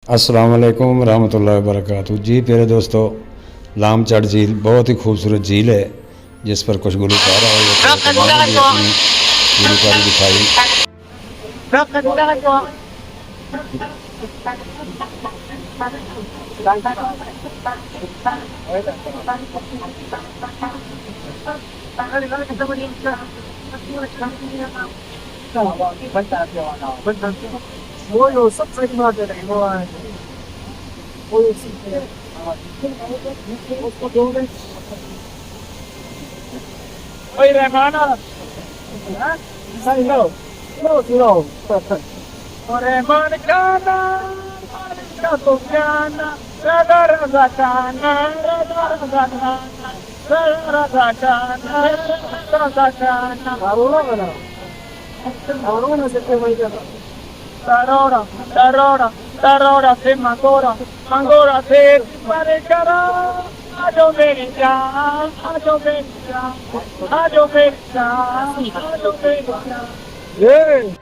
अस्सलाम वालेकुम रहमतुल्लाहि व बरकातहू। जी प्यारे दोस्तों, लामचड़ झील बहुत ही खूबसूरत झील है जिस पर कुछ गुलकार आए हुए थे, तो मैंने भी अपनी गुलकारी दिखाई।我有什么地方在那个？我有时间啊。Oye, hermano. ¿Ah? No, no, no. Ore maricana, maricana, radaracana, radaracana, radaracana, radaracana. Ahora no se puede ir. Tarora, tarora, tarora, se mangora, mangora, se maricara. Ajo merita, ajo merita, ajo merita, ajo merita. Yeah.